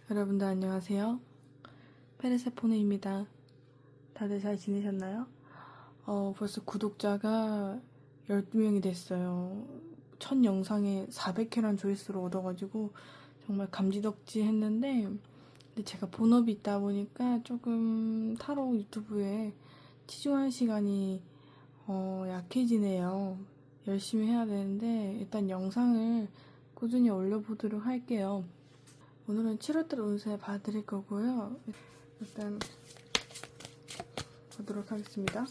여러분들 안녕하세요. 페르세포네입니다. 다들 잘 지내셨나요? 벌써 구독자가 12명이 됐어요. 첫 영상에 400회란 조회수를 얻어가지고 정말 감지덕지 했는데, 근데 제가 본업이 있다 보니까 조금 타로 유튜브에 치중한 시간이 약해지네요. 열심히 해야 되는데 일단 영상을 꾸준히 올려보도록 할게요. 오늘은 7월달 운세 봐드릴 거고요. 일단 보도록 하겠습니다.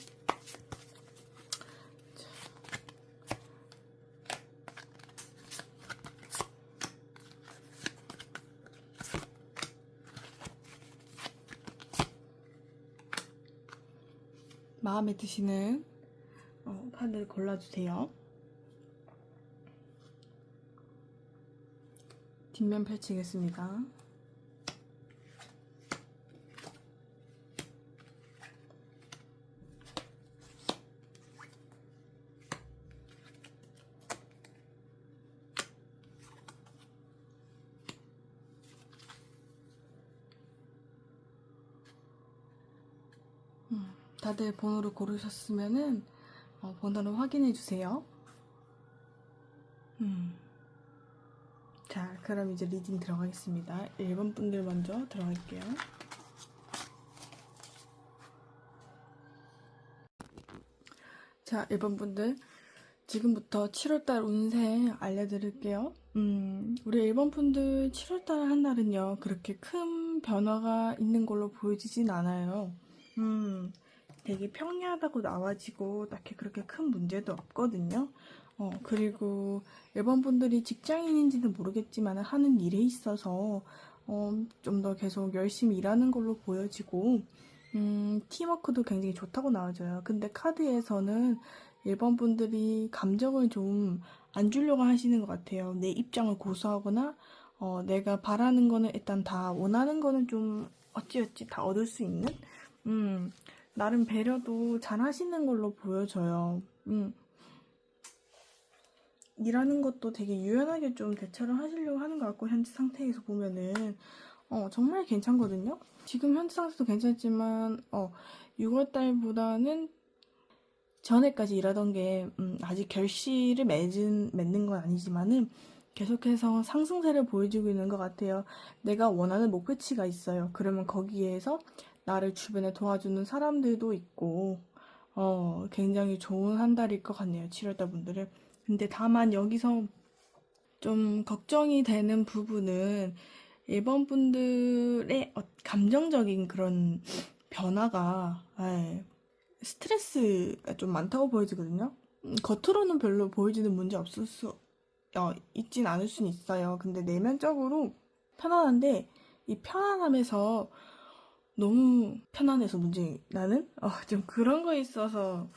마음에 드시는 카드를 골라주세요. 뒷면 펼치겠습니다. 다들 번호를 고르셨으면은 번호를 확인해 주세요. 자, 그럼 이제 리딩 들어가겠습니다. 1번 분들 먼저 들어갈게요. 자, 1번 분들 지금부터 7월달 운세 알려드릴게요. 우리 1번 분들 7월달 한 날은요 그렇게 큰 변화가 있는 걸로 보여지진 않아요. 되게 평이하다고 나와지고 딱히 그렇게 큰 문제도 없거든요. 그리고 일본 분들이 직장인인지는 모르겠지만 하는 일에 있어서 좀 더 계속 열심히 일하는 걸로 보여지고 팀워크도 굉장히 좋다고 나와져요. 근데 카드에서는 일본 분들이 감정을 좀 안 주려고 하시는 것 같아요. 내 입장을 고수하거나 내가 바라는 거는 일단 다 원하는 거는 좀 어찌어찌 다 얻을 수 있는 나름 배려도 잘 하시는 걸로 보여져요. 일하는 것도 되게 유연하게 좀 대처를 하시려고 하는 것 같고, 현재 상태에서 보면은 정말 괜찮거든요. 지금 현재 상태도 괜찮지만 6월달보다는 전에까지 일하던 게 아직 결실을 맺는 건 아니지만은 계속해서 상승세를 보여주고 있는 것 같아요. 내가 원하는 목표치가 있어요. 그러면 거기에서 나를 주변에 도와주는 사람들도 있고 굉장히 좋은 한 달일 것 같네요. 7월달 분들은. 근데 다만 여기서 좀 걱정이 되는 부분은 일본 분들의 감정적인 그런 변화가 스트레스가 좀 많다고 보여지거든요. 겉으로는 별로 보여지는 문제 없을 수 있진 않을 수는 있어요. 근데 내면적으로 편안한데 이 편안함에서 너무 편안해서 문제 나는 좀 그런 거에 있어서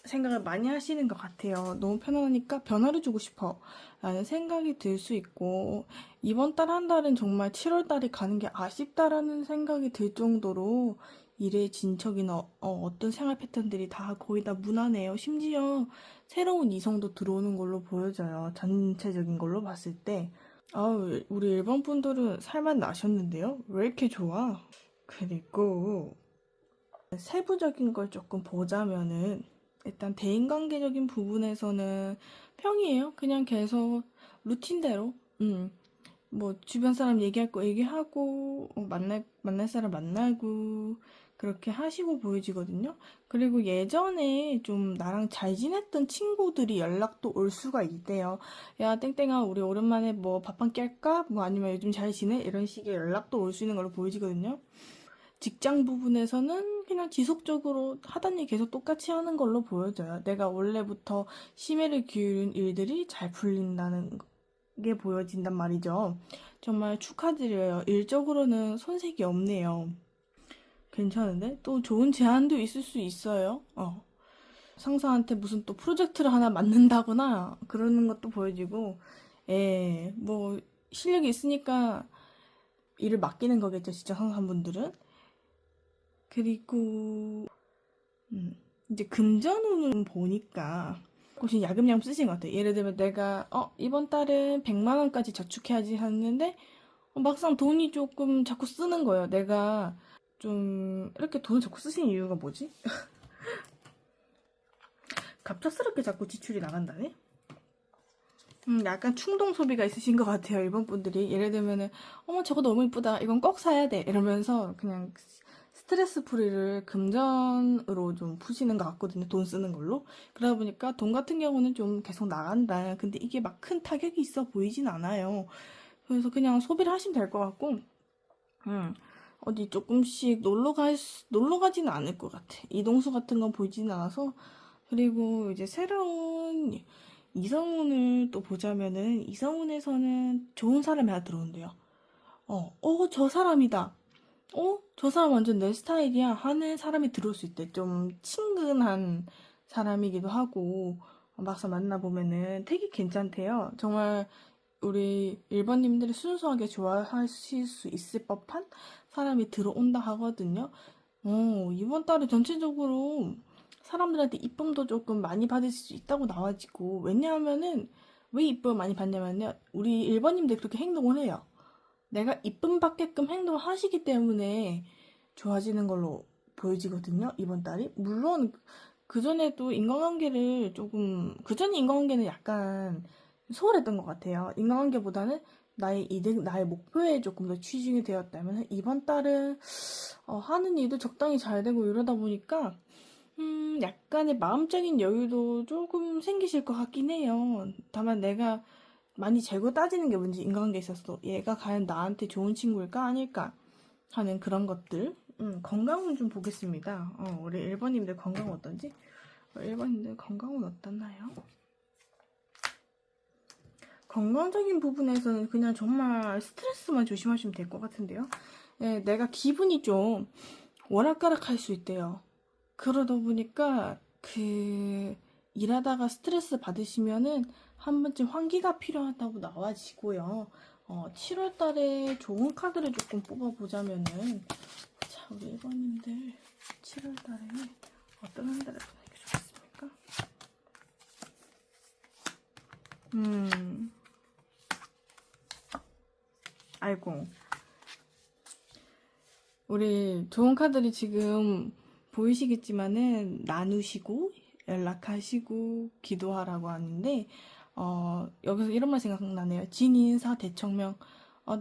생각을 많이 하시는 것 같아요. 너무 편안하니까 변화를 주고 싶어 라는 생각이 들 수 있고, 이번 달 한 달은 정말 7월 달에 가는 게 아쉽다라는 생각이 들 정도로 일의 진척이나 어떤 생활 패턴들이 다 거의 다 무난해요. 심지어 새로운 이성도 들어오는 걸로 보여져요. 전체적인 걸로 봤을 때. 우리 일본 분들은 살만 나셨는데요? 왜 이렇게 좋아? 그리고 세부적인 걸 조금 보자면은 일단 대인관계적인 부분에서는 평이에요. 그냥 계속 루틴대로 뭐 주변 사람 얘기할 거 얘기하고 만날 사람 만나고 그렇게 하시고 보여지거든요. 그리고 예전에 좀 나랑 잘 지냈던 친구들이 연락도 올 수가 있대요. 야, 땡땡아, 우리 오랜만에 뭐 밥 한 끼 할까? 뭐 아니면 요즘 잘 지내? 이런 식의 연락도 올 수 있는 걸로 보여지거든요. 직장 부분에서는 그냥 지속적으로 하던 일 계속 똑같이 하는 걸로 보여져요. 내가 원래부터 심혈을 기울인 일들이 잘 풀린다는 게 보여진단 말이죠. 정말 축하드려요. 일적으로는 손색이 없네요. 괜찮은데? 또 좋은 제안도 있을 수 있어요. 상사한테 무슨 또 프로젝트를 하나 맡는다거나 그러는 것도 보여지고, 뭐 실력이 있으니까 일을 맡기는 거겠죠, 진짜 상사분들은. 그리고 이제 금전운을 보니까 혹시 야금야금 쓰신 것 같아요. 예를 들면 내가 이번 달은 100만 원까지 저축해야지 하는데 막상 돈이 조금 자꾸 쓰는 거예요. 내가 좀 이렇게 돈을 자꾸 쓰시는 이유가 뭐지? 갑작스럽게 자꾸 지출이 나간다네? 약간 충동 소비가 있으신 것 같아요, 일본 분들이. 예를 들면은, 어머, 저거 너무 이쁘다. 이건 꼭 사야 돼. 이러면서 그냥 스트레스 풀이를 금전으로 좀 푸시는 것 같거든요, 돈 쓰는 걸로. 그러다 보니까 돈 같은 경우는 좀 계속 나간다. 근데 이게 막 큰 타격이 있어 보이진 않아요. 그래서 그냥 소비를 하시면 될 것 같고, 음, 어디 조금씩 놀러 가지는 않을 것 같아. 이동수 같은 건 보이지는 않아서. 그리고 이제 새로운 이성운을 또 보자면은, 이성운에서는 좋은 사람이 하나 들어온대요. 저 사람이다. 저 사람 완전 내 스타일이야 하는 사람이 들어올 수 있대. 좀 친근한 사람이기도 하고, 막상 만나보면은 되게 괜찮대요. 정말 우리 일본님들이 순수하게 좋아하실 수 있을 법한 사람이 들어온다 하거든요. 이번 달에 전체적으로 사람들한테 이쁨도 조금 많이 받을 수 있다고 나와지고, 왜냐하면은, 왜 이쁨을 많이 받냐면요. 우리 일본님들 그렇게 행동을 해요. 내가 이쁨 받게끔 행동을 하시기 때문에 좋아지는 걸로 보여지거든요, 이번 달이. 물론, 그전에도 인간관계를 조금, 그전 인간관계는 약간 소홀했던 것 같아요. 인간관계보다는 나의 이득, 나의 목표에 조금 더 치중이 되었다면, 이번 달은, 하는 일도 적당히 잘 되고 이러다 보니까, 약간의 마음적인 여유도 조금 생기실 것 같긴 해요. 다만 내가 많이 재고 따지는 게 뭔지 인간관계에 있어서 얘가 과연 나한테 좋은 친구일까 아닐까 하는 그런 것들. 건강은 좀 보겠습니다. 우리 일본님들 건강은 어떤지? 일본님들 건강은 어떻나요? 건강적인 부분에서는 그냥 정말 스트레스만 조심하시면 될 것 같은데요. 예, 내가 기분이 좀 오락가락할 수 있대요. 그러다 보니까 일하다가 스트레스 받으시면은 한 번쯤 환기가 필요하다고 나와지고요. 7월 달에 좋은 카드를 조금 뽑아보자면은, 자, 우리 일본님들 7월 달에 어떤 한 달을 보내는 게 좋겠습니까? 아이고. 우리 좋은 카드를 지금 보이시겠지만은 나누시고 연락하시고 기도하라고 하는데, 여기서 이런 말 생각나네요. 진인사 대청명.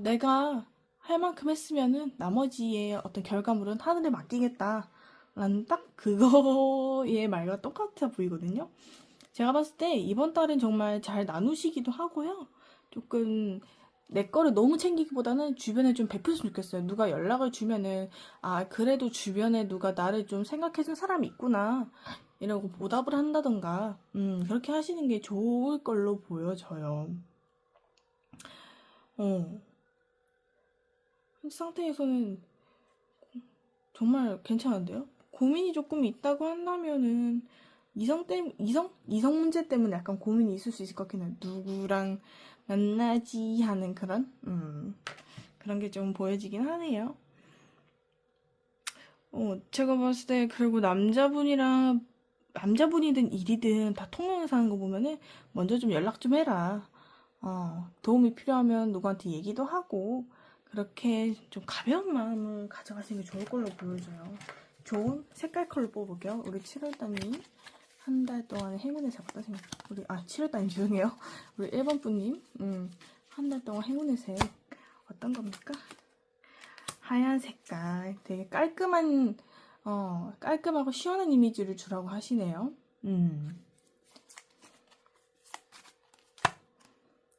내가 할 만큼 했으면은 나머지의 어떤 결과물은 하늘에 맡기겠다 라는 딱 그거의 말과 똑같아 보이거든요. 제가 봤을 때 이번 달은 정말 잘 나누시기도 하고요. 조금 내 거를 너무 챙기기보다는 주변에 좀 베풀었으면 좋겠어요. 누가 연락을 주면은, 그래도 주변에 누가 나를 좀 생각해준 사람이 있구나. 이러고 보답을 한다던가, 그렇게 하시는 게 좋을 걸로 보여져요. 이 상태에서는 정말 괜찮은데요? 고민이 조금 있다고 한다면은, 이성 문제 때문에 약간 고민이 있을 수 있을 것 같긴 해요. 누구랑 만나지 하는 그런 게 좀 보여지긴 하네요. 제가 봤을 때, 그리고 남자분이든 일이든 다 통영에서 하는 거 보면은, 먼저 좀 연락 좀 해라. 도움이 필요하면 누구한테 얘기도 하고, 그렇게 좀 가벼운 마음을 가져가시는 게 좋을 걸로 보여져요. 좋은 색깔 컬러 뽑을게요. 우리 7월달님. 한 달 동안의 행운의 색 어떤 생각? 7월달님 죄송해요. 우리 1번 분님. 한 달 동안 행운의 색 어떤 겁니까? 하얀 색깔. 되게 깔끔하고 시원한 이미지를 주라고 하시네요.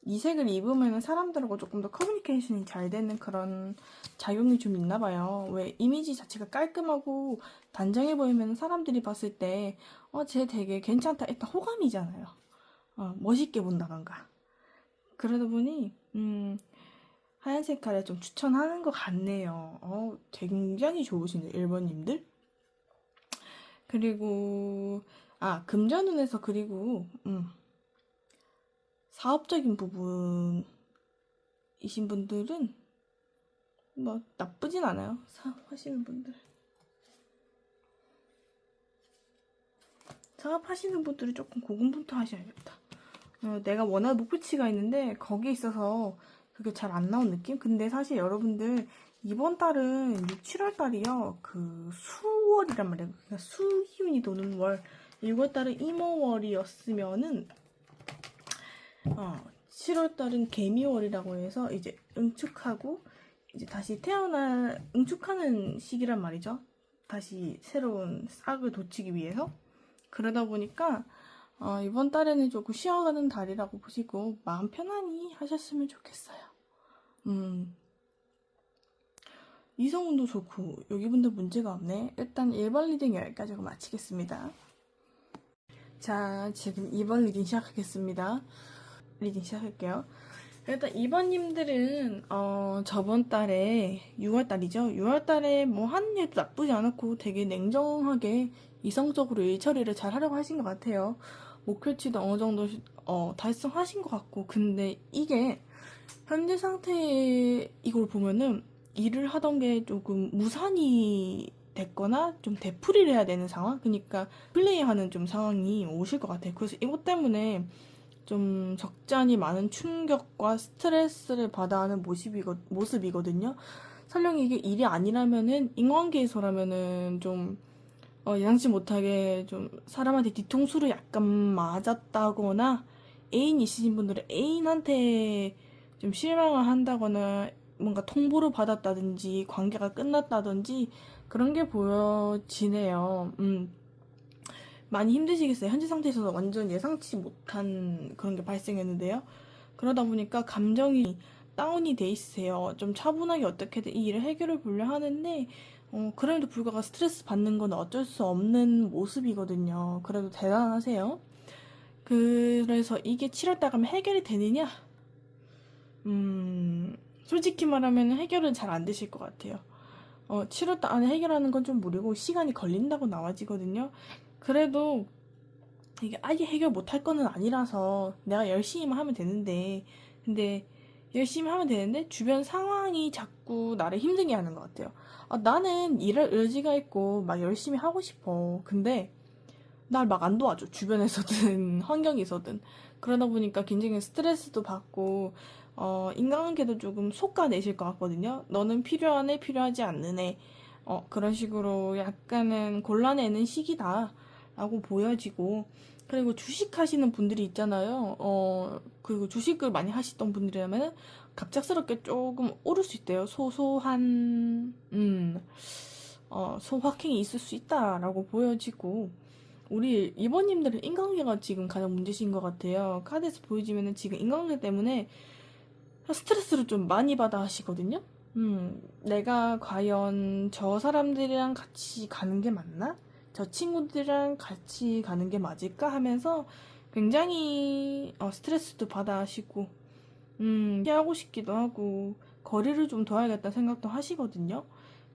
이 색을 입으면 사람들하고 조금 더 커뮤니케이션이 잘 되는 그런 작용이 좀 있나 봐요. 왜 이미지 자체가 깔끔하고 단정해 보이면 사람들이 봤을 때, 쟤 되게 괜찮다. 일단 호감이잖아요. 멋있게 본다던가. 그러다 보니, 하얀 색깔을 좀 추천하는 것 같네요. 굉장히 좋으시네요, 1번님들. 그리고, 금전운에서 그리고, 사업적인 부분이신 분들은 뭐 나쁘진 않아요. 사업하시는 분들. 사업하시는 분들은 조금 고군분투하셔야겠다. 내가 원하는 목표치가 있는데 거기에 있어서 그게 잘 안 나온 느낌? 근데 사실 여러분들 이번 달은 6, 7월 달이요. 그 수월이란 말이에요. 그러니까 수기운이 도는 월. 6월 달은 이모월이었으면은 7월 달은 개미월이라고 해서 이제 응축하고 이제 다시 응축하는 시기란 말이죠. 다시 새로운 싹을 돋치기 위해서. 그러다 보니까 이번 달에는 조금 쉬어가는 달이라고 보시고 마음 편안히 하셨으면 좋겠어요. 이성운도 좋고 여기 분들 문제가 없네. 일단 1번 리딩 여기까지 하고 마치겠습니다. 자, 지금 2번 리딩 시작하겠습니다. 리딩 시작할게요. 일단 2번님들은 저번 달에 6월달이죠. 6월달에 뭐 하는 일도 나쁘지 않았고 되게 냉정하게 이성적으로 일 처리를 잘 하려고 하신 것 같아요. 목표치도 어느 정도 달성하신 것 같고, 근데 이게 현재 상태의 이걸 보면은 일을 하던 게 조금 무산이 됐거나 좀 되풀이를 해야 되는 상황? 그러니까 플레이하는 좀 상황이 오실 것 같아요. 그래서 이것 때문에 좀 적잖이 많은 충격과 스트레스를 받아 하는 모습이거든요. 설령 이게 일이 아니라면은, 인간관계에서라면은 좀, 예상치 못하게 좀 사람한테 뒤통수를 약간 맞았다거나, 애인 있으신 분들은 애인한테 좀 실망을 한다거나, 뭔가 통보를 받았다든지, 관계가 끝났다든지, 그런 게 보여지네요. 많이 힘드시겠어요. 현재 상태에서 완전 예상치 못한 그런 게 발생했는데요. 그러다 보니까 감정이 다운이 돼 있으세요. 좀 차분하게 어떻게든 이 일을 해결해 보려 하는데, 그럼에도 불구하고 스트레스 받는 건 어쩔 수 없는 모습이거든요. 그래도 대단하세요. 그래서 이게 7월달 가면 해결이 되느냐? 솔직히 말하면 해결은 잘 안 되실 것 같아요. 7월달 안에 해결하는 건 좀 무리고 시간이 걸린다고 나와지거든요. 그래도 이게 아예 해결 못할 거는 아니라서 내가 열심히만 하면 되는데, 근데 열심히 하면 되는데 주변 상황이 자꾸 나를 힘들게 하는 것 같아요. 나는 일할 의지가 있고 막 열심히 하고 싶어. 근데 날 막 안 도와줘. 주변에서든 환경에서든. 그러다 보니까 굉장히 스트레스도 받고 인간관계도 조금 속아내실 것 같거든요. 너는 필요한 애, 필요하지 않는 애. 그런 식으로 약간은 곤란해는 시기다 라고 보여지고, 그리고 주식 하시는 분들이 있잖아요. 그리고 주식을 많이 하시던 분들이라면 갑작스럽게 조금 오를 수 있대요. 소소한 소확행이 있을 수 있다라고 보여지고, 우리 이번님들은 인간관계가 지금 가장 문제신 것 같아요. 카드에서 보여지면은 지금 인간관계 때문에 스트레스를 좀 많이 받아 하시거든요. 내가 과연 저 사람들이랑 같이 가는 게 맞나? 저 친구들이랑 같이 가는 게 맞을까? 하면서 굉장히 스트레스도 받아 하시고, 피하고 싶기도 하고, 거리를 좀 둬야겠다는 생각도 하시거든요.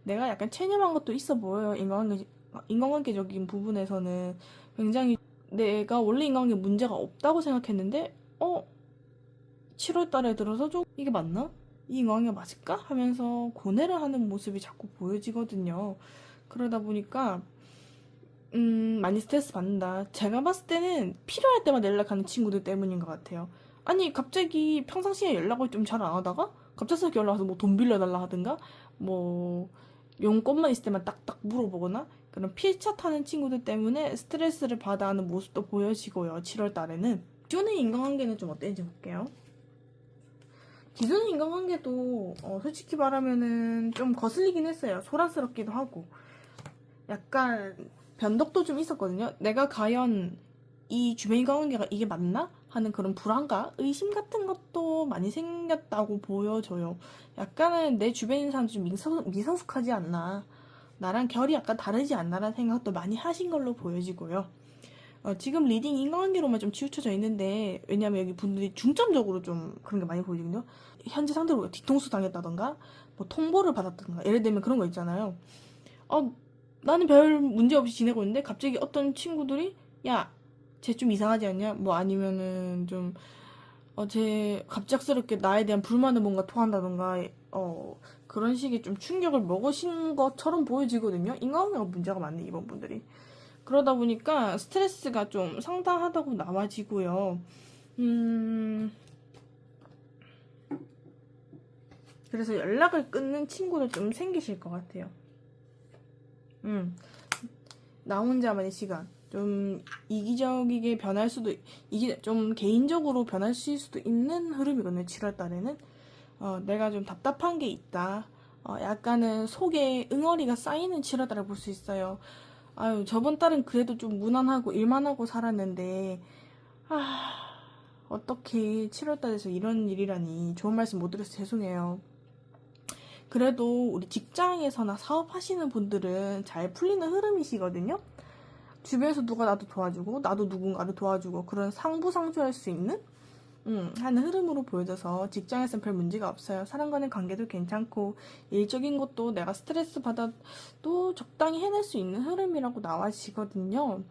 내가 약간 체념한 것도 있어 보여요. 인간관계적인 부분에서는 굉장히 내가 원래 인간관계 문제가 없다고 생각했는데, 7월 달에 들어서 좀 이게 맞나? 이 인간관계가 맞을까? 하면서 고뇌를 하는 모습이 자꾸 보여지거든요. 그러다 보니까 많이 스트레스 받는다. 제가 봤을 때는 필요할 때만 연락하는 친구들 때문인 것 같아요. 아니, 갑자기 평상시에 연락을 좀 잘 안 하다가 갑작스럽게 연락 와서 뭐 돈 빌려달라 하든가 뭐 용건만 있을 때만 딱딱 물어보거나 그런 필차 타는 친구들 때문에 스트레스를 받아 하는 모습도 보여지고요. 7월 달에는. 기존의 인간관계는 좀 어땠는지 볼게요. 기존의 인간관계도 솔직히 말하면은 좀 거슬리긴 했어요. 소란스럽기도 하고 약간 변덕도 좀 있었거든요. 내가 과연 이 주변 인간관계가 이게 맞나? 하는 그런 불안과 의심 같은 것도 많이 생겼다고 보여져요. 약간은 내 주변에 있는 사람도 좀 미성숙하지 않나, 나랑 결이 약간 다르지 않나라는 생각도 많이 하신 걸로 보여지고요. 지금 리딩 인간관계로만 좀 치우쳐져 있는데, 왜냐면 여기 분들이 중점적으로 좀 그런 게 많이 보이거든요. 현재 상대로 뒤통수 당했다던가 뭐 통보를 받았다던가, 예를 들면 그런 거 있잖아요. 나는 별 문제 없이 지내고 있는데 갑자기 어떤 친구들이 야, 쟤 좀 이상하지 않냐? 뭐 아니면은 좀 쟤 갑작스럽게 나에 대한 불만을 뭔가 토한다던가 그런 식의 좀 충격을 먹으신 것처럼 보여지거든요. 인간관계가 문제가 많네, 이번 분들이. 그러다 보니까 스트레스가 좀 상당하다고 나와지고요. 그래서 연락을 끊는 친구도 좀 생기실 것 같아요. 나 혼자만의 시간. 좀 이기적이게 변할 수도, 이게 좀 개인적으로 변할 수도 있는 흐름이거든요. 7월 달에는. 내가 좀 답답한 게 있다. 약간은 속에 응어리가 쌓이는 7월 달을 볼 수 있어요. 아유, 저번 달은 그래도 좀 무난하고 일만 하고 살았는데, 어떻게 7월 달에서 이런 일이라니. 좋은 말씀 못 드려서 죄송해요. 그래도 우리 직장에서나 사업하시는 분들은 잘 풀리는 흐름이시거든요. 주변에서 누가 나도 도와주고 나도 누군가를 도와주고 그런 상부상조할 수 있는 하는 흐름으로 보여져서 직장에서는 별 문제가 없어요. 사람과의 관계도 괜찮고 일적인 것도 내가 스트레스 받아도 적당히 해낼 수 있는 흐름이라고 나와지거든요.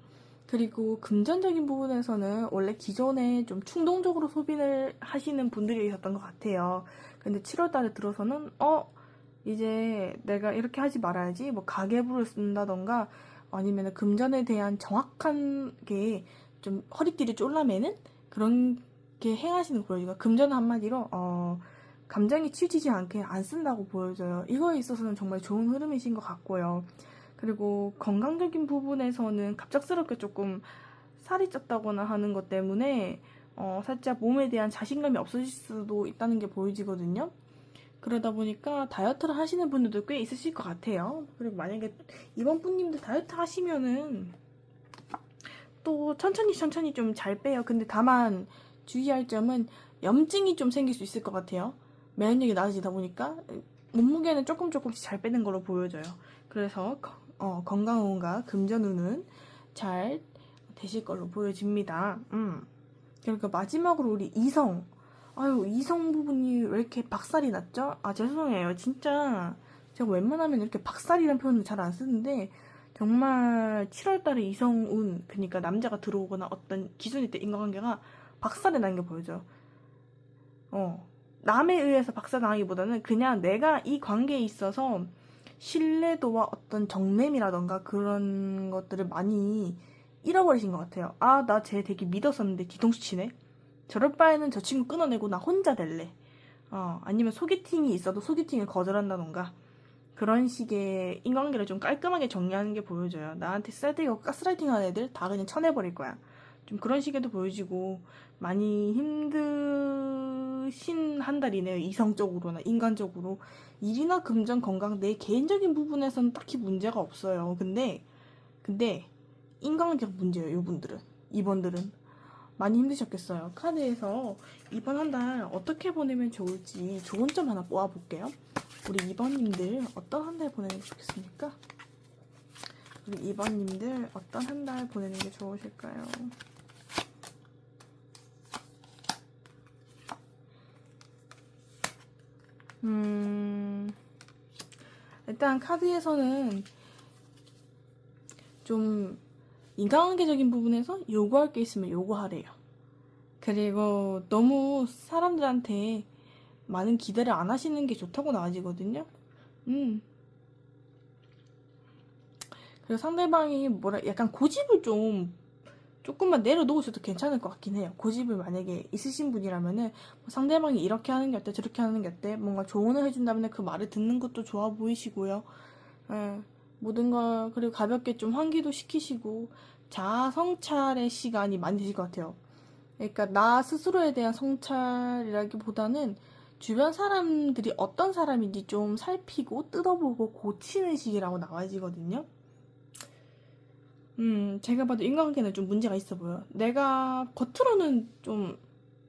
그리고 금전적인 부분에서는 원래 기존에 좀 충동적으로 소비를 하시는 분들이 있었던 것 같아요. 근데 7월 달에 들어서는 이제 내가 이렇게 하지 말아야지, 뭐 가계부를 쓴다던가 아니면 금전에 대한 정확한 게 좀 허리띠를 쫄라매는 그런 게 행하시는 거 보여줘요. 금전 한마디로 감정이 치우치지 않게 안 쓴다고 보여져요. 이거에 있어서는 정말 좋은 흐름이신 것 같고요. 그리고 건강적인 부분에서는 갑작스럽게 조금 살이 쪘다거나 하는 것 때문에 살짝 몸에 대한 자신감이 없어질 수도 있다는 게 보여지거든요. 그러다 보니까 다이어트를 하시는 분들도 꽤 있으실 것 같아요. 그리고 만약에 이번 분님들 다이어트 하시면은 또 천천히 좀 잘 빼요. 근데 다만 주의할 점은 염증이 좀 생길 수 있을 것 같아요. 면역력이 낮아지다 보니까 몸무게는 조금씩 잘 빼는 걸로 보여져요. 그래서 건강운과 금전운은 잘 되실 걸로 보여집니다. 그러니까 마지막으로 우리 이성. 아유, 이성 부분이 왜 이렇게 박살이 났죠? 죄송해요. 진짜 제가 웬만하면 이렇게 박살이라는 표현을 잘 안 쓰는데 정말 7월달에 이성운, 그러니까 남자가 들어오거나 어떤 기준일 때 인간관계가 박살이 나는 게 보여져. 남에 의해서 박살나기보다는 그냥 내가 이 관계에 있어서 신뢰도와 어떤 정냄이라던가 그런 것들을 많이 잃어버리신 것 같아요. 나 쟤 되게 믿었었는데 뒤통수 치네. 저럴 바에는 저 친구 끊어내고 나 혼자 될래. 아니면 소개팅이 있어도 소개팅을 거절한다던가 그런 식의 인관계를 좀 깔끔하게 정리하는 게 보여져요. 나한테 쌀데고 가스라이팅 하는 애들 다 그냥 쳐내버릴 거야. 좀 그런 식에도 보여지고 많이 힘드신 한 달이네요. 이성적으로나 인간적으로. 일이나 금전 건강 내 개인적인 부분에서는 딱히 문제가 없어요. 근데 인간관계가 문제예요. 이번들은 많이 힘드셨겠어요. 카드에서 이번 한 달 어떻게 보내면 좋을지 좋은 점 하나 뽑아볼게요. 우리 2번님들 어떤 한 달 보내는 게 좋겠습니까? 우리 2번님들 어떤 한 달 보내는 게 좋으실까요? 일단 카드에서는 좀 인간관계적인 부분에서 요구할 게 있으면 요구하래요. 그리고 너무 사람들한테 많은 기대를 안 하시는 게 좋다고 나와지거든요. 그리고 상대방이 약간 고집을 조금만 내려놓으셔도 괜찮을 것 같긴 해요. 고집을 만약에 있으신 분이라면은 뭐 상대방이 이렇게 하는 게 어때, 저렇게 하는 게 어때, 뭔가 조언을 해준다면 그 말을 듣는 것도 좋아 보이시고요. 모든 걸 그리고 가볍게 좀 환기도 시키시고 자아 성찰의 시간이 많이 되실 것 같아요. 그러니까 나 스스로에 대한 성찰이라기보다는 주변 사람들이 어떤 사람인지 좀 살피고 뜯어보고 고치는 시기라고 나와지거든요. 제가 봐도 인간관계는 좀 문제가 있어 보여. 내가 겉으로는 좀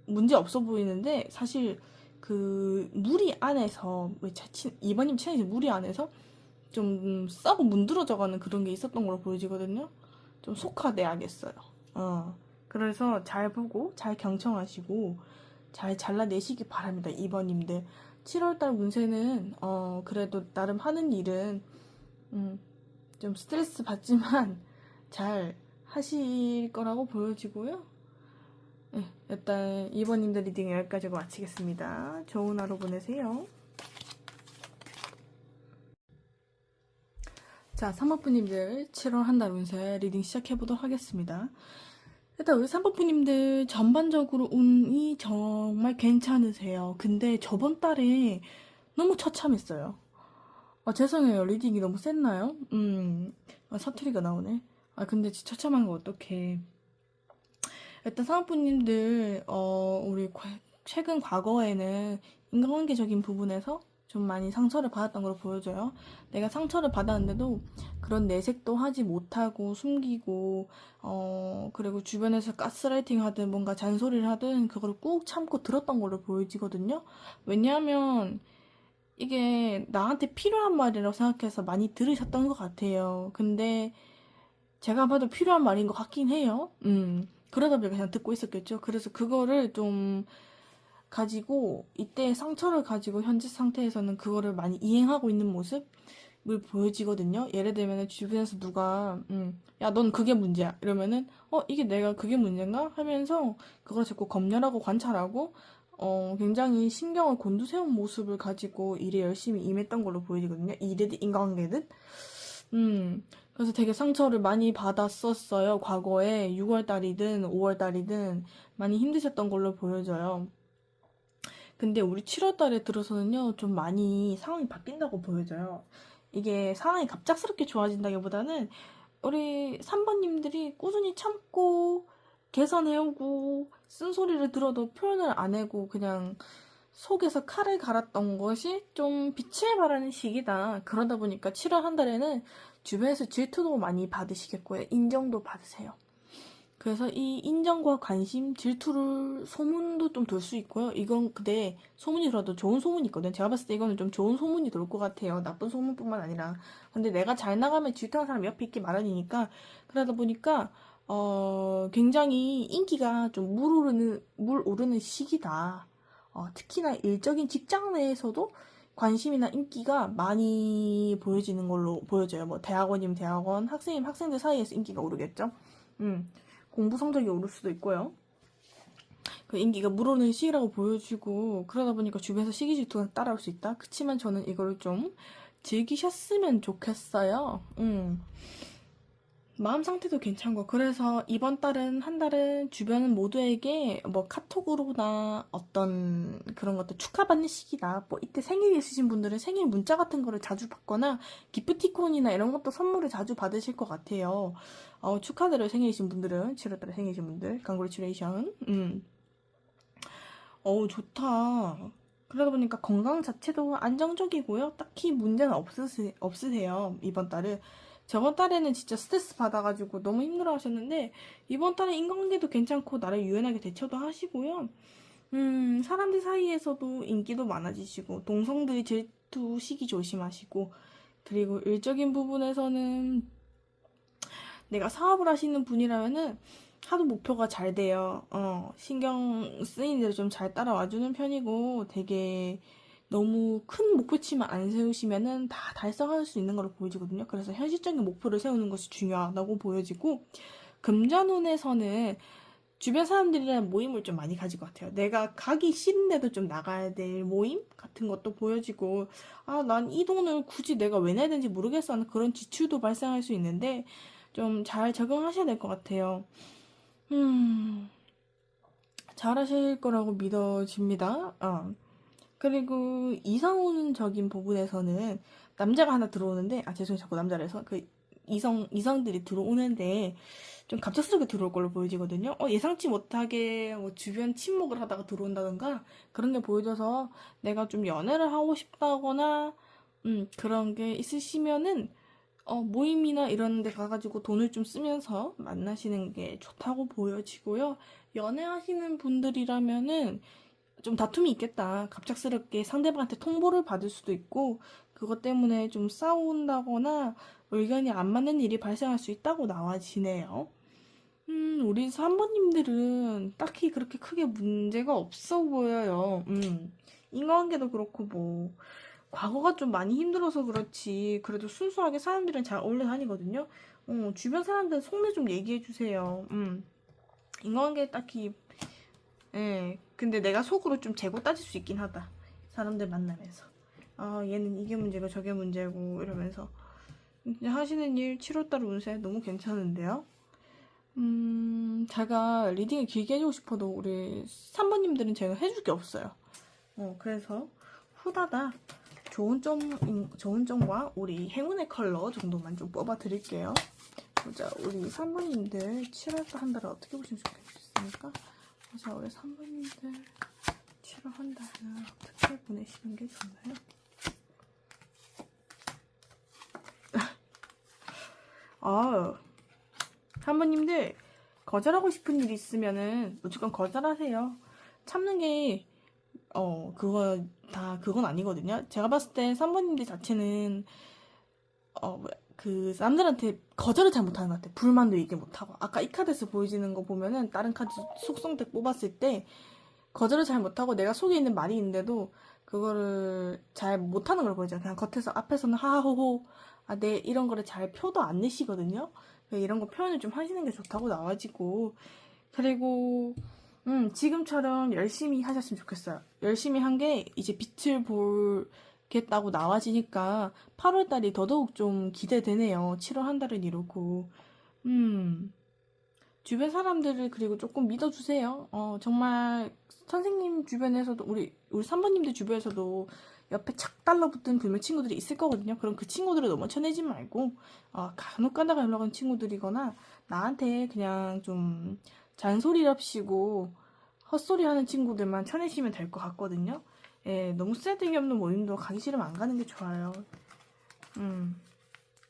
문제 없어 보이는데 사실 그 무리 안에서 이번님 친해지 무리 안에서 좀 썩어 문드러져가는 그런 게 있었던 걸로 보여지거든요. 좀 속화내야겠어요. 그래서 잘 보고 잘 경청하시고 잘 잘라내시기 바랍니다. 2번님들 7월달 운세는 그래도 나름 하는 일은 좀 스트레스 받지만 잘 하실 거라고 보여지고요. 네, 일단 2번님들 리딩 여기까지 마치겠습니다. 좋은 하루 보내세요. 자, 3번분님들 7월 한 달 운세 리딩 시작해보도록 하겠습니다. 일단 우리 3번분님들 전반적으로 운이 정말 괜찮으세요. 근데 저번 달에 너무 처참했어요. 죄송해요. 리딩이 너무 셌나요? 사투리가 나오네. 근데 진짜 처참한 거 어떡해. 일단 사은부님들, 우리 최근 과거에는 인간관계적인 부분에서 좀 많이 상처를 받았던 걸 보여줘요. 내가 상처를 받았는데도 그런 내색도 하지 못하고 숨기고, 그리고 주변에서 가스라이팅 하든 뭔가 잔소리를 하든 그걸 꾹 참고 들었던 걸로 보여지거든요. 왜냐하면 이게 나한테 필요한 말이라고 생각해서 많이 들으셨던 것 같아요. 근데 제가 봐도 필요한 말인 것 같긴 해요. 그러다 보니까 그냥 듣고 있었겠죠. 그래서 그거를 좀 가지고 이때 상처를 가지고 현재 상태에서는 그거를 많이 이행하고 있는 모습을 보여지거든요. 예를 들면 주변에서 누가 야, 넌 그게 문제야 이러면은 이게 내가 그게 문제인가 하면서 그걸 자꾸 검열하고 관찰하고 굉장히 신경을 곤두세운 모습을 가지고 일에 열심히 임했던 걸로 보여지거든요. 일이든 인간관계든. 그래서 되게 상처를 많이 받았었어요. 과거에 6월달이든 5월달이든 많이 힘드셨던 걸로 보여져요. 근데 우리 7월달에 들어서는요, 좀 많이 상황이 바뀐다고 보여져요. 이게 상황이 갑작스럽게 좋아진다기보다는 우리 3번님들이 꾸준히 참고 개선해오고 쓴소리를 들어도 표현을 안 하고 그냥 속에서 칼을 갈았던 것이 좀 빛을 발하는 시기다. 그러다 보니까 7월 한 달에는 주변에서 질투도 많이 받으시겠고요. 인정도 받으세요. 그래서 이 인정과 관심, 질투를 소문도 좀 돌 수 있고요. 이건 근데 소문이 돌아도 좋은 소문이 있거든. 제가 봤을 때 이거는 좀 좋은 소문이 돌 것 같아요. 나쁜 소문뿐만 아니라. 근데 내가 잘 나가면 질투하는 사람이 옆에 있기 마련이니까 그러다 보니까 굉장히 인기가 좀 물 오르는 시기다. 특히나 일적인 직장 내에서도 관심이나 인기가 많이 보여지는 걸로 보여져요. 뭐 대학원이면 대학원, 학생이면 학생들 사이에서 인기가 오르겠죠. 공부 성적이 오를 수도 있고요. 그 인기가 물오는 시기라고 보여지고 그러다 보니까 주변에서 시기 질투가 따라올 수 있다. 그치만 저는 이거를 좀 즐기셨으면 좋겠어요. 마음 상태도 괜찮고 그래서 이번 달은 한 달은 주변 모두에게 뭐 카톡으로나 어떤 그런 것도 축하받는 시기다. 뭐 이때 생일 있으신 분들은 생일 문자 같은 거를 자주 받거나 기프티콘이나 이런 것도 선물을 자주 받으실 것 같아요. 축하드려요. 생일이신 분들은 7월달에 생일이신 분들 강그레츄레이션. 좋다. 그러다 보니까 건강 자체도 안정적이고요. 딱히 문제는 없으세요. 이번 달은. 저번 달에는 진짜 스트레스 받아가지고 너무 힘들어 하셨는데, 이번 달에 인간관계도 괜찮고, 나를 유연하게 대처도 하시고요. 사람들 사이에서도 인기도 많아지시고, 동성들이 질투시기 조심하시고, 그리고 일적인 부분에서는 내가 사업을 하시는 분이라면은, 하도 목표가 잘 돼요. 신경 쓰이는 대로 좀 잘 따라와주는 편이고 되게 너무 큰 목표치만 안 세우시면은 다 달성할 수 있는 걸로 보여지거든요. 그래서 현실적인 목표를 세우는 것이 중요하다고 보여지고 금전운에서는 주변 사람들이랑 모임을 좀 많이 가질 것 같아요. 내가 가기 싫은데도 좀 나가야 될 모임 같은 것도 보여지고 난 이 돈을 굳이 내가 왜 내야 되는지 모르겠어 하는 그런 지출도 발생할 수 있는데 좀 잘 적용하셔야 될 것 같아요. 잘하실 거라고 믿어집니다. 그리고 이성적인 부분에서는 남자가 하나 들어오는데, 죄송해요. 자꾸 남자라서. 이성들이 들어오는데, 좀 갑작스럽게 들어올 걸로 보여지거든요. 예상치 못하게 뭐 주변 침묵을 하다가 들어온다던가, 그런 게 보여져서 내가 좀 연애를 하고 싶다거나, 그런 게 있으시면은, 모임이나 이런 데 가가지고 돈을 좀 쓰면서 만나시는 게 좋다고 보여지고요. 연애하시는 분들이라면은 좀 다툼이 있겠다. 갑작스럽게 상대방한테 통보를 받을 수도 있고, 그것 때문에 좀 싸운다거나 의견이 안 맞는 일이 발생할 수 있다고 나와지네요. 우리 3번님들은 딱히 그렇게 크게 문제가 없어 보여요. 인간관계도 그렇고 뭐 과거가 좀 많이 힘들어서 그렇지 그래도 순수하게 사람들은 잘 어울려 다니거든요. 주변 사람들 속내 좀 얘기해 주세요. 인간관계 딱히 근데 내가 속으로 좀 재고 따질 수 있긴 하다. 사람들 만나면서 얘는 이게 문제고 저게 문제고 이러면서 하시는 일 7월달 운세 너무 괜찮은데요. 제가 리딩을 길게 해주고 싶어도 우리 3번님들은 제가 해줄 게 없어요. 그래서 후다닥 좋은 점과 우리 행운의 컬러 정도만 좀 뽑아 드릴게요. 보자, 우리 3번님들 7월 한 달을 어떻게 보시면 좋겠습니까? 자, 우리 3번님들 7월 한 달을 어떻게 보내시는 게 좋나요? 아, 3번님들 거절하고 싶은 일 있으면은 무조건 거절하세요. 참는 게 그건 아니거든요. 제가 봤을 때 3번님들 자체는 그 사람들한테 거절을 잘 못하는 것 같아요. 불만도 얘기 못하고. 아까 이 카드에서 보여지는 거 보면은 다른 카드 속성덱 뽑았을 때 거절을 잘 못하고 내가 속에 있는 말이 있는데도 그거를 잘 못하는 걸 보여줘요. 그냥 겉에서 앞에서는 하하호호 네 이런 거를 잘 표도 안 내시거든요. 이런 거 표현을 좀 하시는 게 좋다고 나와지고 그리고 지금처럼 열심히 하셨으면 좋겠어요. 열심히 한 게 이제 빛을 보겠다고 나와지니까 8월달이 더더욱 좀 기대되네요. 7월 한 달을 이루고 주변 사람들을 그리고 조금 믿어주세요. 정말 선생님 주변에서도 우리 3번님들 주변에서도 옆에 착 달라붙은 불면 친구들이 있을 거거든요. 그럼 그 친구들을 너무 쳐내지 말고 간혹 가다가 연락 온 친구들이거나 나한테 그냥 좀 잔소리랍시고 헛소리 하는 친구들만 쳐내시면 될 것 같거든요. 예, 너무 쓸데기 없는 모임도 가기 싫으면 안 가는 게 좋아요.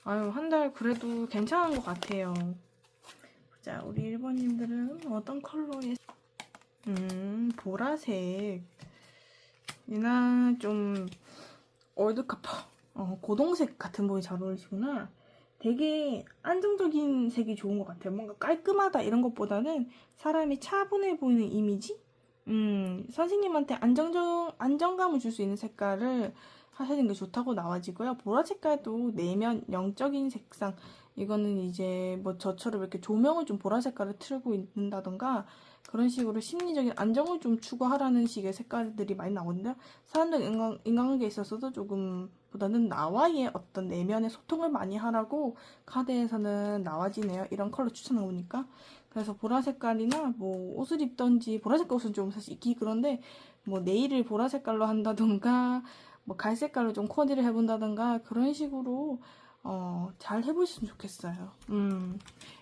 아유, 한 달 그래도 괜찮은 것 같아요. 자, 우리 1번님들은 어떤 컬러의 보라색 이나 좀 월드카퍼 고동색 같은 분이 잘 어울리시구나. 되게 안정적인 색이 좋은 것 같아요. 뭔가 깔끔하다 이런 것보다는 사람이 차분해 보이는 이미지? 선생님한테 안정감을 줄 수 있는 색깔을 하시는 게 좋다고 나와지고요. 보라 색깔도 내면 영적인 색상. 이거는 이제 뭐 저처럼 이렇게 조명을 좀 보라 색깔을 틀고 있는다던가 그런 식으로 심리적인 안정을 좀 추구하라는 식의 색깔들이 많이 나오는데요. 사람들 인간관계에 있어서도 조금 보다는 나와의 어떤 내면의 소통을 많이 하라고 카드에서는 나와지네요. 이런 컬러 추천하고 보니까. 그래서 보라 색깔이나 뭐 옷을 입던지 보라 색깔 옷은 좀 사실 입기 그런데 뭐 네일을 보라 색깔로 한다던가 뭐 갈색깔로 좀 코디를 해본다던가 그런 식으로 잘 해보셨으면 좋겠어요.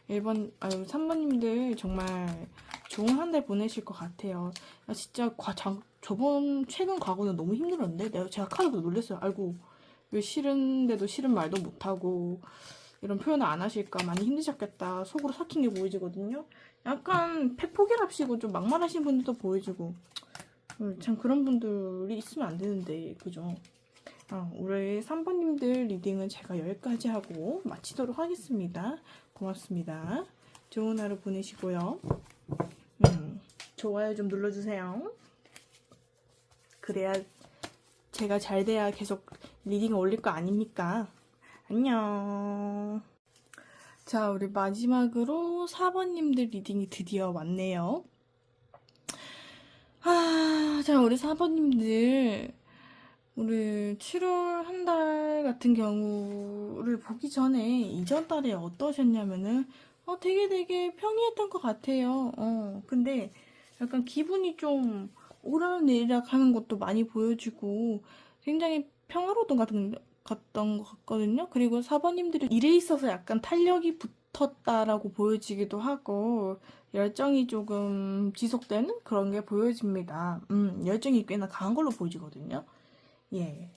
3번님들 정말 좋은 한 달 보내실 것 같아요. 진짜 저번 최근 과거는 너무 힘들었는데 제가 카드도 놀랐어요. 아이고 왜 싫은데도 싫은 말도 못하고 이런 표현을 안 하실까 많이 힘드셨겠다. 속으로 삭힌 게 보여지거든요. 약간 팩폭이랍시고 좀 막말하신 분들도 보여지고 참 그런 분들이 있으면 안 되는데 그죠? 우리 3번님들 리딩은 제가 여기까지 하고 마치도록 하겠습니다. 고맙습니다. 좋은 하루 보내시고요. 좋아요 좀 눌러주세요. 그래야 제가 잘 돼야 계속 리딩 올릴 거 아닙니까? 안녕. 자, 우리 마지막으로 4번님들 리딩이 드디어 왔네요. 자, 우리 4번님들 우리 7월 한 달 같은 경우를 보기 전에 이전 달에 어떠셨냐면은 되게 평이했던 것 같아요. 근데 약간 기분이 좀 오르락내리락 하는 것도 많이 보여지고 굉장히 평화로웠던 것 같거든요. 그리고 4번님들이 일에 있어서 약간 탄력이 붙었다라고 보여지기도 하고 열정이 조금 지속되는 그런 게 보여집니다. 열정이 꽤나 강한 걸로 보여지거든요. 예,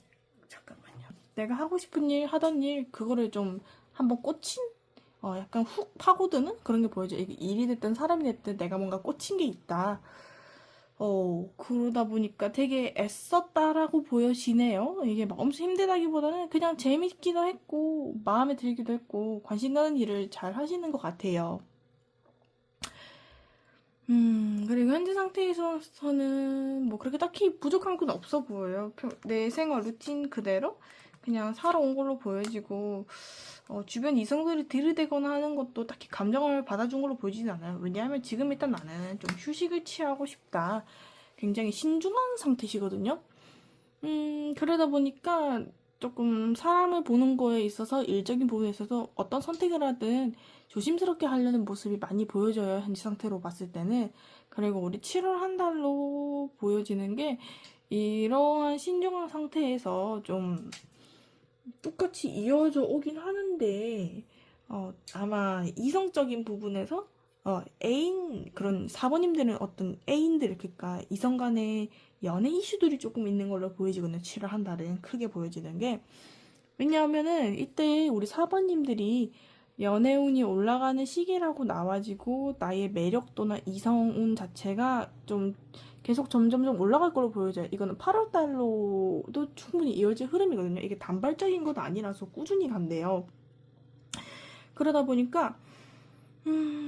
잠깐만요. 내가 하고 싶은 일, 하던 일, 그거를 좀 한번 꽂힌? 약간 훅 파고드는 그런 게 보여져요. 이게 일이 됐든 사람이 됐든 내가 뭔가 꽂힌 게 있다. 그러다 보니까 되게 애썼다라고 보여지네요. 이게 막 엄청 힘들다기보다는 그냥 재밌기도 했고, 마음에 들기도 했고, 관심 가는 일을 잘 하시는 것 같아요. 그리고 현재 상태에서는 뭐 그렇게 딱히 부족한 건 없어 보여요. 내 생활 루틴 그대로 그냥 살아온 걸로 보여지고, 주변 이성들이 들이대거나 하는 것도 딱히 감정을 받아준 걸로 보이지는 않아요. 왜냐하면 지금 일단 나는 좀 휴식을 취하고 싶다. 굉장히 신중한 상태시거든요. 그러다 보니까 조금 사람을 보는 거에 있어서 일적인 부분에 있어서 어떤 선택을 하든 조심스럽게 하려는 모습이 많이 보여져요. 현재 상태로 봤을 때는. 그리고 우리 7월 한 달로 보여지는 게 이러한 신중한 상태에서 좀 똑같이 이어져 오긴 하는데, 아마 이성적인 부분에서, 그런 사모님들은 어떤 애인들, 그러니까 이성 간의 연애 이슈들이 조금 있는 걸로 보여지거든요. 7월 한 달은 크게 보여지는 게. 왜냐하면은 이때 우리 사번님들이 연애운이 올라가는 시기라고 나와지고 나의 매력도나 이성운 자체가 좀 계속 점점점 올라갈 걸로 보여져요. 이거는 8월 달로도 충분히 이어질 흐름이거든요. 이게 단발적인 건 아니라서 꾸준히 간대요. 그러다 보니까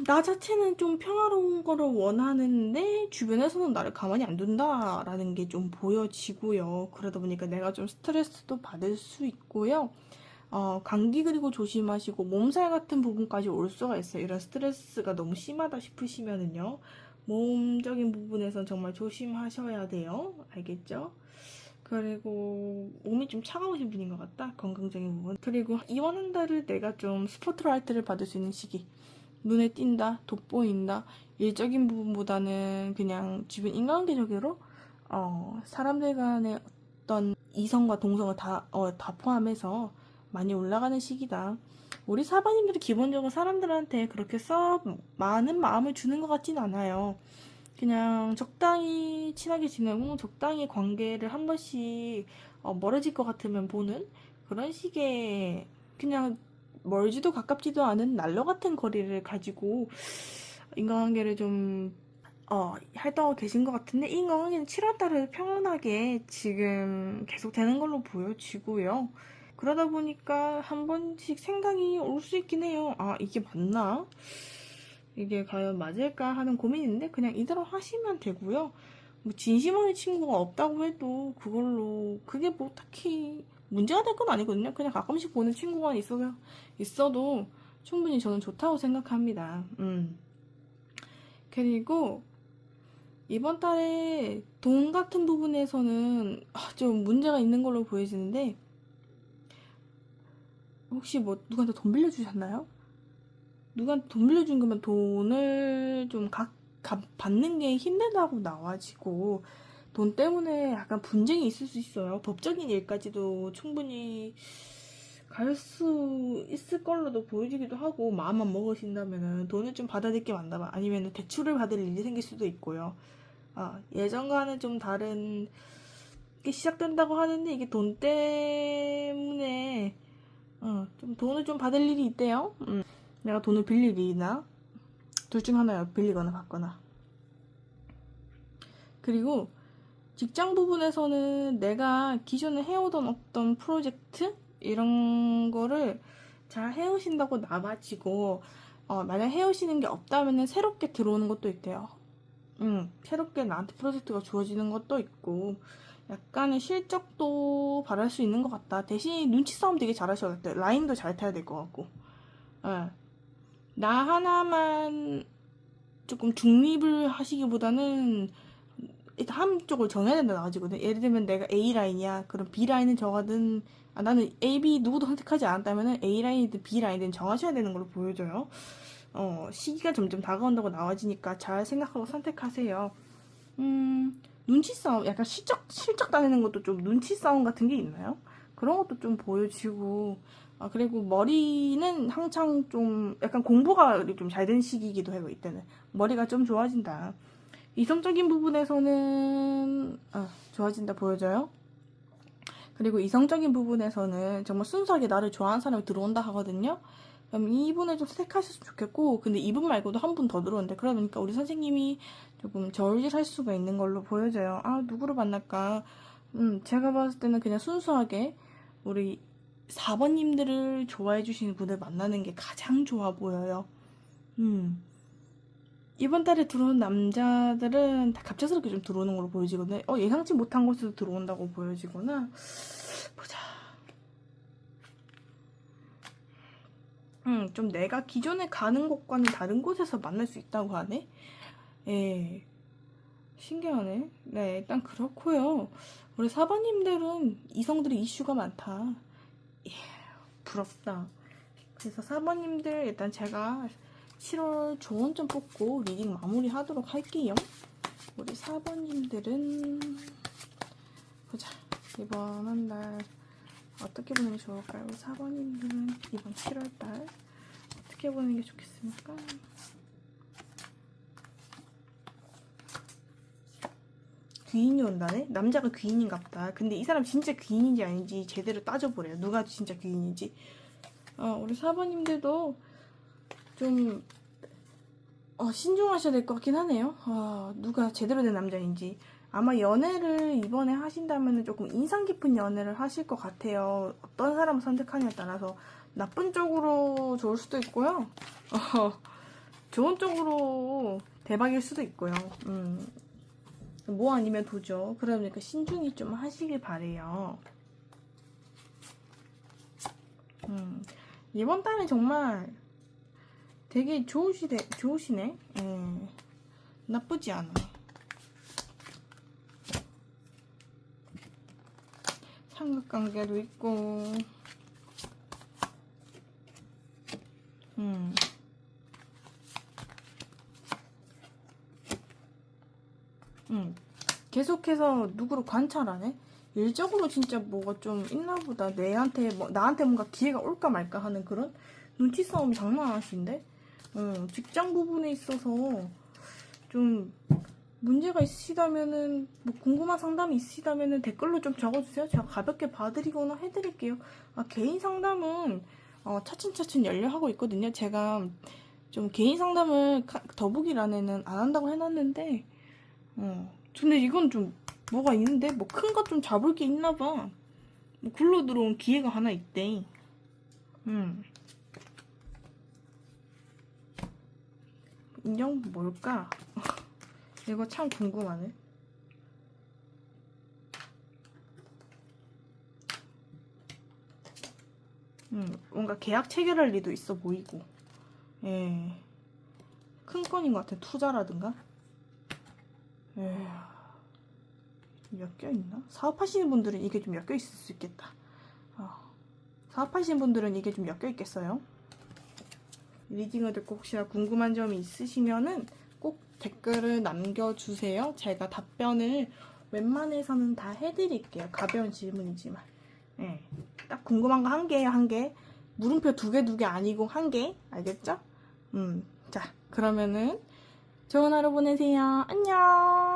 나 자체는 좀 평화로운 거를 원하는데 주변에서는 나를 가만히 안 둔다라는 게 좀 보여지고요. 그러다 보니까 내가 좀 스트레스도 받을 수 있고요. 감기 그리고 조심하시고 몸살 같은 부분까지 올 수가 있어요. 이런 스트레스가 너무 심하다 싶으시면은요. 몸적인 부분에선 정말 조심하셔야 돼요. 알겠죠? 그리고 몸이 좀 차가우신 분인 것 같다. 건강적인 부분. 그리고 이번 한 달을 내가 좀 스포트라이트를 받을 수 있는 시기. 눈에 띈다, 돋보인다. 일적인 부분보다는 그냥 주변 인간관계적으로 사람들 간의 어떤 이성과 동성을 다 포함해서 많이 올라가는 시기다. 우리 사바님들이 기본적으로 사람들한테 그렇게 많은 마음을 주는 것 같진 않아요. 그냥 적당히 친하게 지내고 적당히 관계를 한 번씩 멀어질 것 같으면 보는 그런 식의 그냥 멀지도 가깝지도 않은 난로 같은 거리를 가지고 인간관계를 좀 활동하고 계신 것 같은데 이 인간관계는 7월달에 평온하게 지금 계속 되는 걸로 보여지고요. 그러다 보니까 한 번씩 생각이 올 수 있긴 해요. 아, 이게 맞나? 이게 과연 맞을까 하는 고민인데 그냥 이대로 하시면 되고요. 뭐 진심어린 친구가 없다고 해도 그걸로 그게 뭐 딱히 문제가 될 건 아니거든요. 그냥 가끔씩 보는 친구가 있어도 충분히 저는 좋다고 생각합니다. 그리고 이번 달에 돈 같은 부분에서는 좀 문제가 있는 걸로 보여지는데 혹시 뭐 누구한테 돈 빌려주셨나요? 누구한테 돈 빌려준 거면 돈을 좀 받는 게 힘들다고 나와지고 돈 때문에 약간 분쟁이 있을 수 있어요. 법적인 일까지도 충분히 갈 수 있을 걸로도 보여지기도 하고 마음만 먹으신다면은 돈을 좀 받아들일 게 많다면 아니면 대출을 받을 일이 생길 수도 있고요. 예전과는 좀 다른 게 시작된다고 하는데 이게 돈 때문에 좀 돈을 좀 받을 일이 있대요. 내가 돈을 빌릴 일이나 둘 중 하나요. 빌리거나 받거나. 그리고 직장 부분에서는 내가 기존에 해오던 어떤 프로젝트 이런 거를 잘 해오신다고 나와지고 만약 해오시는 게 없다면 새롭게 들어오는 것도 있대요. 새롭게 나한테 프로젝트가 주어지는 것도 있고 약간의 실적도 바랄 수 있는 것 같다. 대신 눈치 싸움 되게 잘하셔야 돼. 라인도 잘 타야 될 것 같고. 나 하나만 조금 중립을 하시기보다는 일단 한쪽을 정해야 된다 나가지거든. 예를 들면 내가 A 라인이야. 그럼 B 라인은 정하든 나는 A, B 누구도 선택하지 않았다면은 A 라인이든 B 라인이든 정하셔야 되는 걸로 보여져요. 시기가 점점 다가온다고 나와지니까 잘 생각하고 선택하세요. 눈치 싸움, 약간 실적 따내는 것도 좀 눈치 싸움 같은 게 있나요? 그런 것도 좀 보여지고, 그리고 머리는 한창 좀 약간 공부가 좀 잘 된 시기이기도 해요, 이때는. 머리가 좀 좋아진다. 이성적인 부분에서는, 좋아진다 보여져요? 그리고 이성적인 부분에서는 정말 순수하게 나를 좋아하는 사람이 들어온다 하거든요. 그럼 이분을 좀 선택하셨으면 좋겠고, 근데 이분 말고도 한 분 더 들어오는데, 그러니까 우리 선생님이 조금 저울질할 수가 있는 걸로 보여져요. 누구를 만날까? 제가 봤을 때는 그냥 순수하게 우리 4번님들을 좋아해 주시는 분을 만나는 게 가장 좋아 보여요. 이번 달에 들어온 남자들은 다 갑작스럽게 좀 들어오는 걸로 보여지거든요. 예상치 못한 곳에서 들어온다고 보여지거나, 보자. 좀 내가 기존에 가는 곳과는 다른 곳에서 만날 수 있다고 하네? 예. 신기하네. 네, 일단 그렇고요. 우리 사번님들은 이성들의 이슈가 많다. 예, 부럽다. 그래서 사번님들 일단 제가 7월 조언 좀 뽑고 리딩 마무리 하도록 할게요. 우리 사번님들은 보자. 이번 한 달 어떻게 보는 게 좋을까요? 4번님들은 이번 7월달 어떻게 보는 게 좋겠습니까? 귀인이 온다네? 남자가 귀인인갑다. 근데 이 사람 진짜 귀인인지 아닌지 제대로 따져보래요. 누가 진짜 귀인인지. 우리 4번님들도 좀 신중하셔야 될 것 같긴 하네요. 누가 제대로 된 남자인지. 아마 연애를 이번에 하신다면 조금 인상 깊은 연애를 하실 것 같아요. 어떤 사람을 선택하냐에 따라서 나쁜 쪽으로 좋을 수도 있고요. 좋은 쪽으로 대박일 수도 있고요. 뭐 아니면 도죠. 그러니까 신중히 좀 하시길 바래요. 이번 달에 정말 되게 좋으시네. 나쁘지 않아. 삼각관계도 있고, 계속해서 누구를 관찰하네? 일적으로 진짜 뭐가 좀 있나 보다. 나한테 뭔가 기회가 올까 말까 하는 그런 눈치 싸움이 장난 아니신데? 직장 부분에 있어서 좀 문제가 있으시다면은, 뭐 궁금한 상담이 있으시다면은 댓글로 좀 적어주세요. 제가 가볍게 봐드리거나 해드릴게요. 개인 상담은 차츰차츰 열려하고 있거든요. 제가 좀 개인 상담을 더보기란에는 안 한다고 해놨는데, 근데 이건 좀 뭐가 있는데? 뭐 큰 거 좀 잡을 게 있나봐. 뭐 굴러 들어온 기회가 하나 있대. 인형 뭘까? 이거 참 궁금하네. 뭔가 계약 체결할 리도 있어 보이고. 예. 큰 건인 것 같아. 투자라든가. 엮여있나? 사업하시는 분들은 이게 좀 엮여있을 수 있겠다. 사업하시는 분들은 이게 좀 엮여있겠어요? 리딩을 듣고 혹시나 궁금한 점이 있으시면은 꼭 댓글을 남겨주세요. 제가 답변을 웬만해서는 다 해드릴게요. 가벼운 질문이지만. 딱 궁금한 거 한 개예요, 한 개. 물음표 두 개 아니고 한 개. 알겠죠? 자, 그러면은 좋은 하루 보내세요. 안녕!